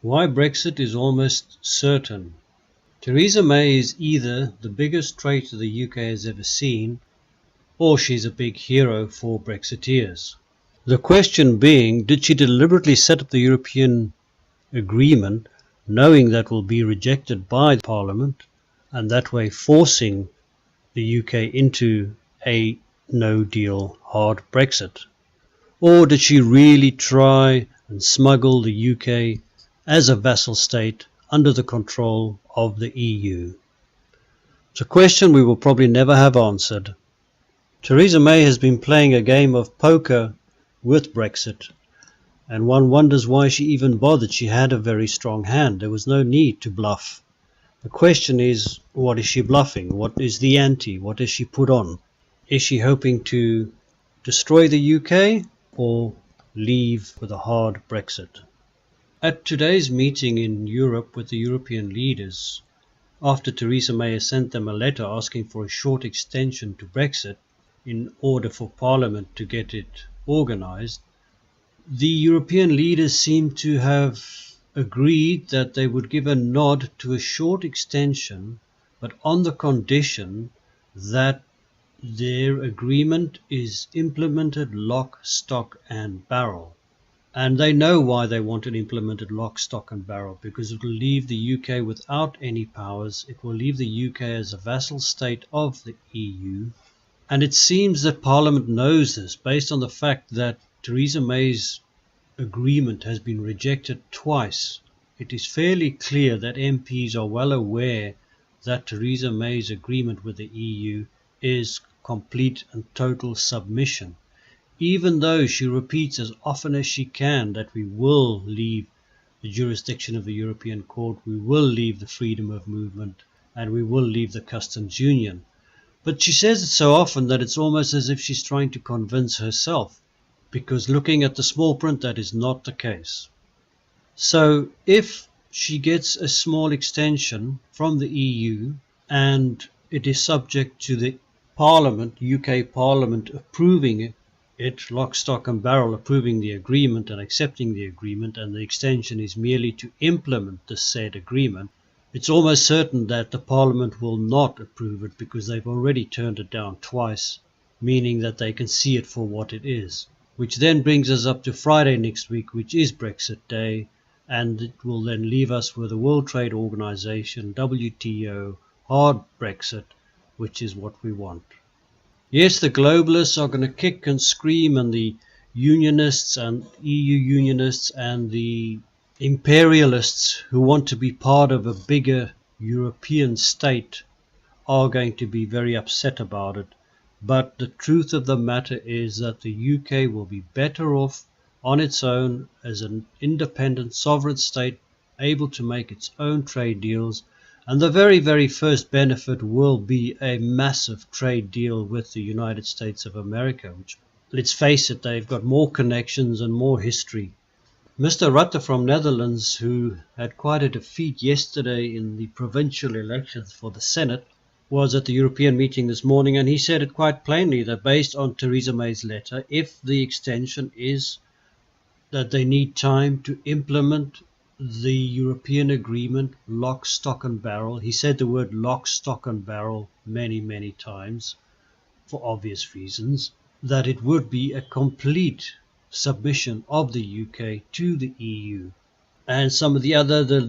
Why Brexit is almost certain. Theresa May is either the biggest traitor the UK has ever seen, or she's a big hero for Brexiteers. The question being, did she deliberately set up the European agreement knowing that will be rejected by Parliament, and that way forcing the UK into a no-deal hard Brexit? Or did she really try and smuggle the UK as a vassal state under the control of the EU? It's a question we will probably never have answered. Theresa May has been playing a game of poker with Brexit, and one wonders why she even bothered. She had a very strong hand. There was no need to bluff. The question is, what is she bluffing? What is the ante? What has she put on? Is she hoping to destroy the UK or leave with a hard Brexit? At today's meeting in Europe with the European leaders, after Theresa May has sent them a letter asking for a short extension to Brexit in order for Parliament to get it organised, the European leaders seem to have agreed that they would give a nod to a short extension, but on the condition that their agreement is implemented lock, stock and barrel. And they know why they want it implemented lock, stock and barrel, because it will leave the UK without any powers. It will leave the UK as a vassal state of the EU. And it seems that Parliament knows this, based on the fact that Theresa May's agreement has been rejected twice. It is fairly clear that MPs are well aware that Theresa May's agreement with the EU is complete and total submission, even though she repeats as often as she can that we will leave the jurisdiction of the European Court, we will leave the freedom of movement, and we will leave the customs union. But she says it so often that it's almost as if she's trying to convince herself, because looking at the small print, that is not the case. So if she gets a small extension from the EU and it is subject to the Parliament, UK Parliament approving it, lock, stock and barrel, approving the agreement and accepting the agreement, and the extension is merely to implement the said agreement, it's almost certain that the Parliament will not approve it, because they've already turned it down twice, meaning that they can see it for what it is. Which then brings us up to Friday next week, which is Brexit Day, and it will then leave us with the World Trade Organization, WTO, hard Brexit, which is what we want. Yes, the globalists are going to kick and scream, and the unionists and EU unionists and the imperialists who want to be part of a bigger European state are going to be very upset about it. But the truth of the matter is that the UK will be better off on its own as an independent sovereign state, able to make its own trade deals. And the very, very first benefit will be a massive trade deal with the United States of America, which, let's face it, they've got more connections and more history. Mr. Rutte from Netherlands, who had quite a defeat yesterday in the provincial elections for the Senate, was at the European meeting this morning, and he said it quite plainly that based on Theresa May's letter, if the extension is that they need time to implement the European agreement lock, stock and barrel, he said the word lock, stock and barrel many, many times for obvious reasons, that it would be a complete submission of the UK to the EU. And some of the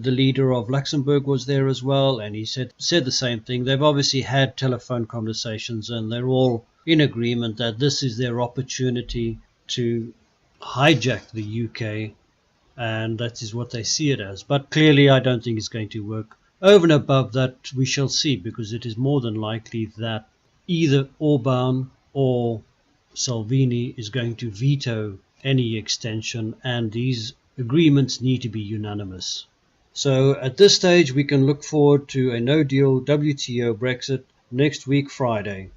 leader of Luxembourg was there as well, and he said the same thing. They've obviously had telephone conversations, and they're all in agreement that this is their opportunity to hijack the UK, and that is what they see it as. But clearly I don't think it's going to work. Over and above that, we shall see, because it is more than likely that either Orban or Salvini is going to veto any extension, and these agreements need to be unanimous. So at this stage we can look forward to a no-deal WTO Brexit next week Friday.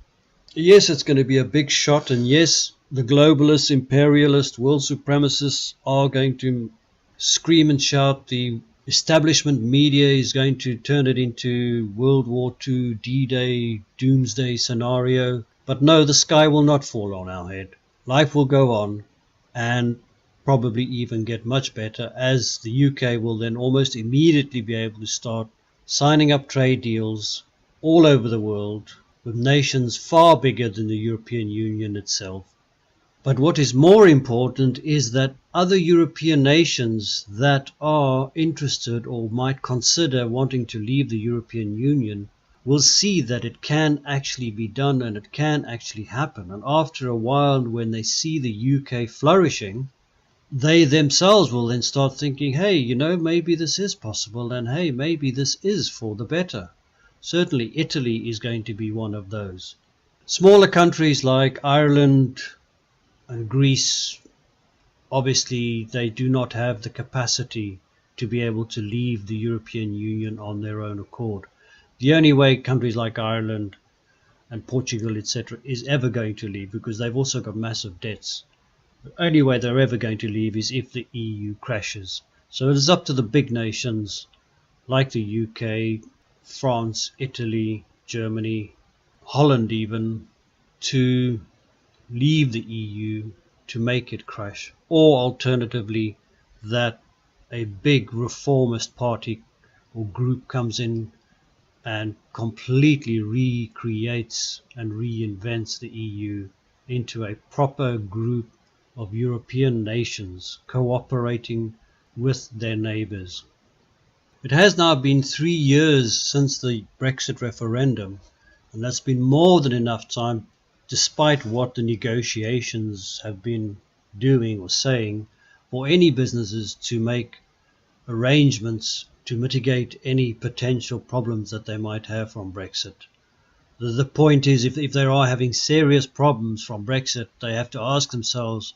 Yes, it's going to be a big shot, and yes, the globalists, imperialists, world supremacists are going to scream and shout. The establishment media is going to turn it into World War II, D-Day, doomsday scenario. But no, the sky will not fall on our head. Life will go on, and probably even get much better, as the UK will then almost immediately be able to start signing up trade deals all over the world with nations far bigger than the European Union itself. But what is more important is that other European nations that are interested or might consider wanting to leave the European Union will see that it can actually be done and it can actually happen. And after a while, when they see the UK flourishing, they themselves will then start thinking, hey, maybe this is possible, and hey, maybe this is for the better. Certainly Italy is going to be one of those. Smaller countries like Ireland and Greece, obviously they do not have the capacity to be able to leave the European Union on their own accord. The only way countries like Ireland and Portugal, etc., is ever going to leave, because they've also got massive debts. The only way they're ever going to leave is if the EU crashes. So it is up to the big nations like the UK, France, Italy, Germany, Holland even, to leave the EU, to make it crash, or alternatively that a big reformist party or group comes in and completely recreates and reinvents the EU into a proper group of European nations cooperating with their neighbours. It has now been 3 years since the Brexit referendum, and that's been more than enough time, despite what the negotiations have been doing or saying, for any businesses to make arrangements to mitigate any potential problems that they might have from Brexit. The point is, if they are having serious problems from Brexit, they have to ask themselves,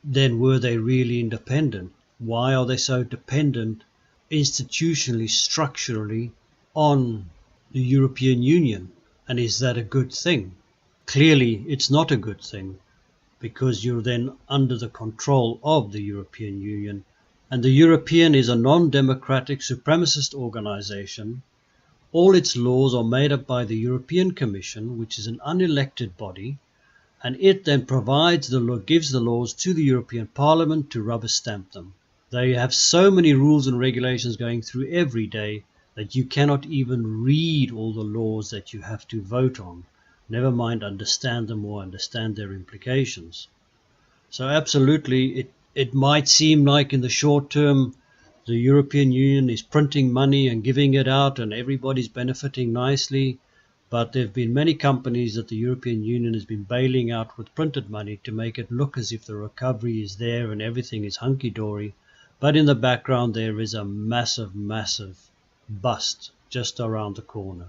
then were they really independent? Why are they so dependent institutionally, structurally on the European Union? And is that a good thing? Clearly, it's not a good thing, because you're then under the control of the European Union. And the European is a non-democratic supremacist organization. All its laws are made up by the European Commission, which is an unelected body, and it then provides the law, gives the laws to the European Parliament to rubber stamp them. They have so many rules and regulations going through every day that you cannot even read all the laws that you have to vote on, never mind understand them or understand their implications. So absolutely, it might seem like in the short term the European Union is printing money and giving it out and everybody's benefiting nicely, but there have been many companies that the European Union has been bailing out with printed money to make it look as if the recovery is there and everything is hunky-dory. But in the background there is a massive, massive bust just around the corner.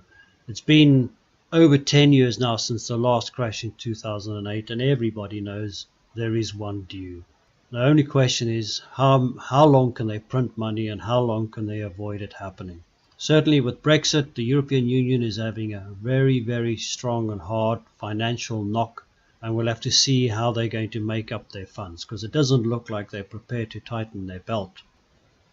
It's been over 10 years now since the last crash in 2008, and everybody knows there is one due. The only question is how long can they print money and how long can they avoid it happening? Certainly with Brexit, the European Union is having a very, very strong and hard financial knock, and we'll have to see how they're going to make up their funds, because it doesn't look like they're prepared to tighten their belt.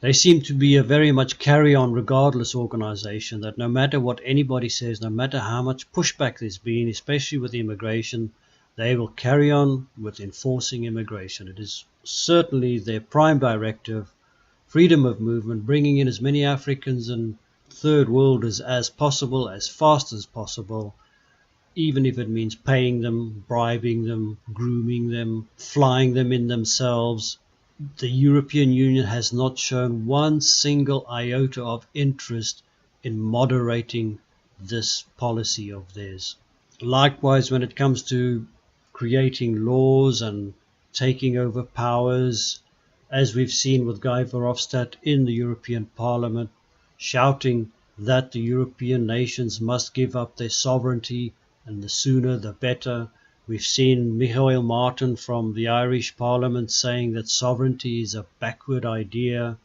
They seem to be a very much carry-on regardless organization, that no matter what anybody says, no matter how much pushback there's been, especially with immigration, they will carry on with enforcing immigration. It is certainly their prime directive, freedom of movement, bringing in as many Africans and third worlders as possible, as fast as possible, even if it means paying them, bribing them, grooming them, flying them in themselves. The European Union has not shown one single iota of interest in moderating this policy of theirs. Likewise, when it comes to creating laws and taking over powers, as we've seen with Guy Verhofstadt in the European Parliament, shouting that the European nations must give up their sovereignty, and the sooner the better. We've seen Michael Martin from the Irish Parliament saying that sovereignty is a backward idea.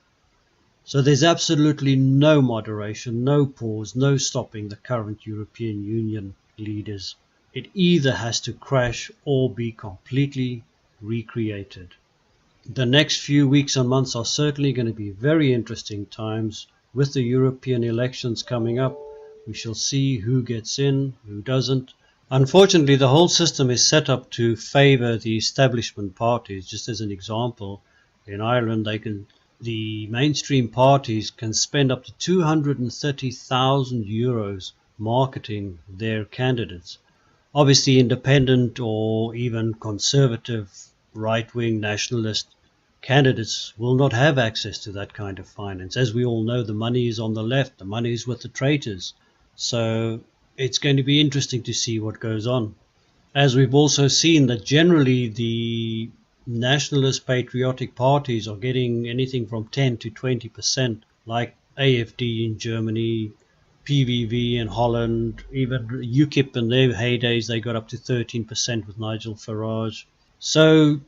So there's absolutely no moderation, no pause, no stopping the current European Union leaders. It either has to crash or be completely recreated. The next few weeks and months are certainly going to be very interesting times with the European elections coming up. We shall see who gets in, who doesn't. Unfortunately, the whole system is set up to favor the establishment parties. Just as an example, In Ireland, the mainstream parties can spend up to €230,000 marketing their candidates. Obviously, independent or even conservative, right-wing, nationalist candidates will not have access to that kind of finance. As we all know, the money is on the left, the money is with the traitors. So it's going to be interesting to see what goes on. As we've also seen that generally the nationalist patriotic parties are getting anything from 10 to 20%, like AFD in Germany, PVV in Holland, even UKIP in their heydays, they got up to 13% with Nigel Farage. So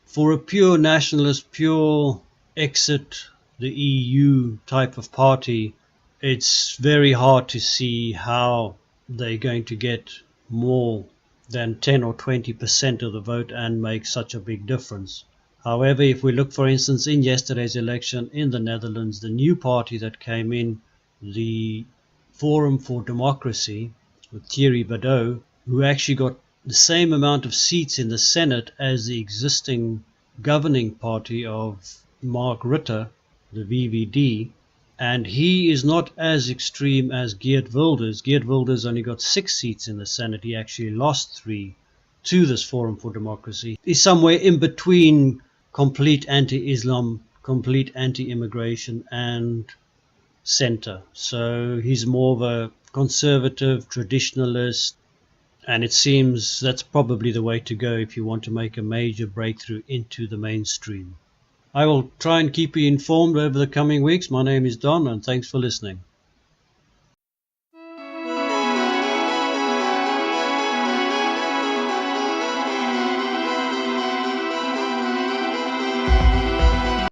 for a pure nationalist, pure exit the EU type of party, it's very hard to see how they're going to get more than 10 or 20% of the vote and make such a big difference. However, if we look, for instance, in yesterday's election in the Netherlands, the new party that came in, the Forum for Democracy, with Thierry Baudet, who actually got the same amount of seats in the Senate as the existing governing party of Mark Rutte, the VVD, and he is not as extreme as Geert Wilders. Geert Wilders only got 6 seats in the Senate. He actually lost 3 to this Forum for Democracy. He's somewhere in between complete anti-Islam, complete anti-immigration, and centre. So he's more of a conservative, traditionalist, and it seems that's probably the way to go if you want to make a major breakthrough into the mainstream. I will try and keep you informed over the coming weeks. My name is Don, and thanks for listening.